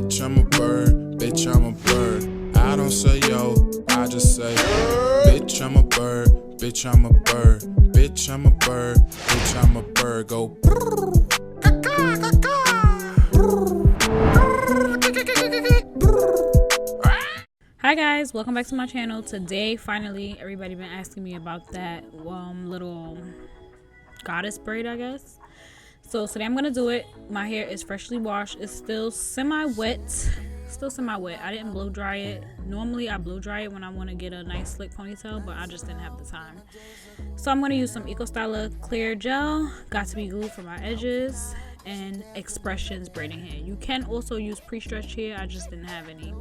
Bitch, I'm a bird. Bitch, I'm a bird. I don't say yo, I just say, bitch, I'm a bird. Bitch, I'm a bird. Bitch, I'm a bird. Bitch, I'm a bird. Go. Hi guys, welcome back to my channel. Today, finally, everybody been asking me about that little goddess braid, I guess. So today I'm gonna do it. My hair is freshly washed. It's still semi-wet. I didn't blow dry it. Normally I blow dry it when I want to get a nice slick ponytail, but I just didn't have the time. So I'm gonna use some Xpressions clear gel, got to be glue for my edges, and Xpressions braiding hair. You can also use pre-stretched hair, I just didn't have any.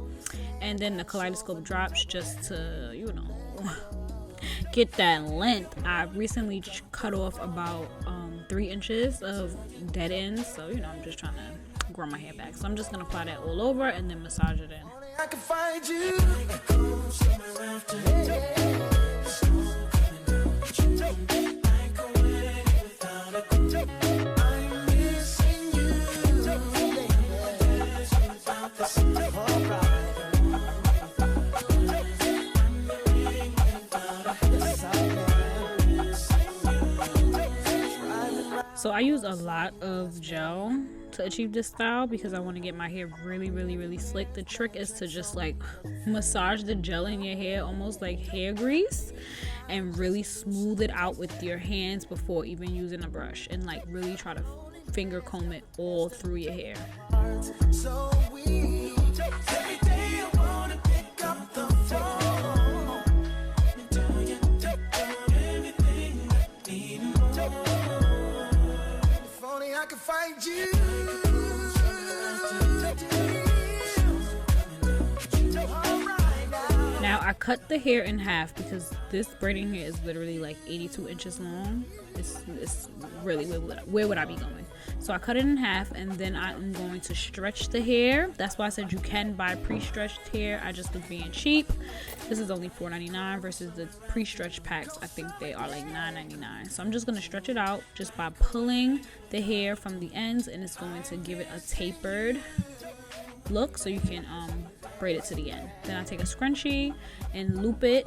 And then the kaleidoscope drops just to, you know, get that length. I recently cut off about 3 inches of dead ends, so you know, I'm just trying to grow my hair back. So I'm just gonna apply that all over and then massage it in. I can find you. So I use a lot of gel to achieve this style because I want to get my hair really slick. The trick is to just like massage the gel in your hair almost like hair grease and really smooth it out with your hands before even using a brush, and like really try to finger comb it all through your hair. So we every day I wanna pick up the phone and tell you everything I need more. If only I could find you. Now I cut the hair in half because this braiding hair is literally like 82 inches long. It's really, where would I be going? So I cut it in half, and then I'm going to stretch the hair. That's why I said you can buy pre-stretched hair. I just was being cheap. This is only $4.99 versus the pre-stretched packs. I think they are like $9.99. So I'm just going to stretch it out just by pulling the hair from the ends, and it's going to give it a tapered look so you can braid it to the end. Then I take a scrunchie and loop it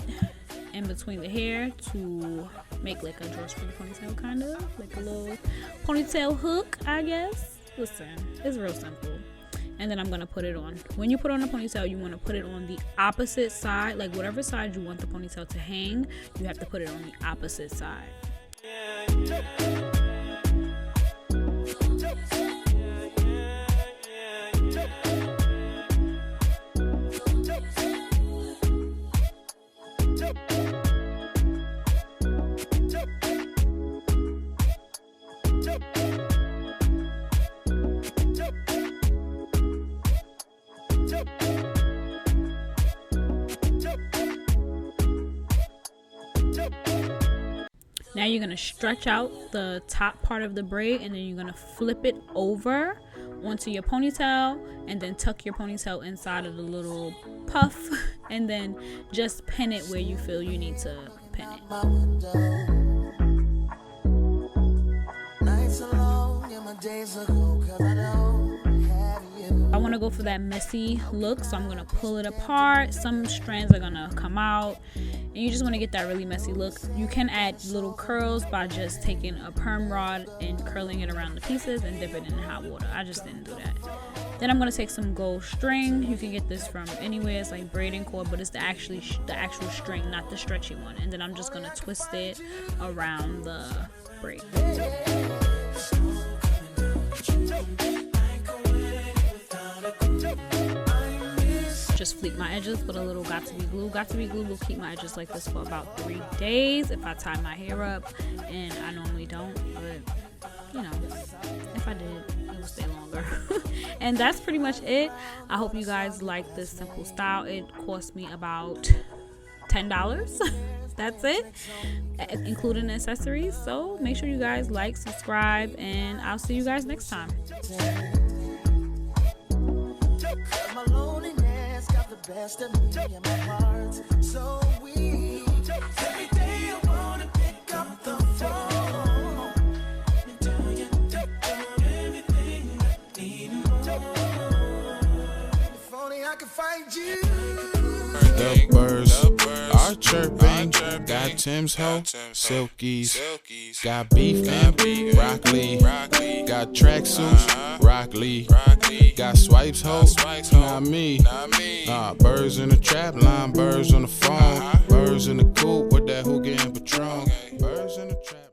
in between the hair to make like a drawstring ponytail, kind of like a little ponytail hook, I guess. Listen, it's real simple. And then I'm gonna put it on. When you put on a ponytail, you want to put it on the opposite side, like whatever side you want the ponytail to hang, you have to put it on the opposite side. Now you're going to stretch out the top part of the braid, and then you're going to flip it over onto your ponytail, and then tuck your ponytail inside of the little puff, and then just pin it where you feel you need to pin it. I want to go for that messy look, so I'm going to pull it apart. Some strands are going to come out, and you just want to get that really messy look. You can add little curls by just taking a perm rod and curling it around the pieces and dip it in hot water. I just didn't do that. Then I'm going to take some gold string. You can get this from anywhere. It's like braiding cord, but it's the actual string, not the stretchy one. And then I'm just going to twist it around the braid. Just fleek my edges with a little got to be glue. Got to be glue will keep my edges like this for about 3 days if I tie my hair up, and I normally don't, but you know, if I did, it would stay longer. And that's pretty much it. I hope you guys like this simple style. It cost me about $10. That's it, including accessories. So make sure you guys like, subscribe, and I'll see you guys next time. My loneliness got the best of me in my heart. So we every day I wanna pick up the phone and tell you everything I need more. can find you. The birds are chirping. Got Tim's hoe, silkies. Got beef and broccoli. Got tracksuits, Rock Lee. Got swipes, ho, not me. Nah, birds in the trap line, birds on the phone. Birds in the coop with that hookah and Patron.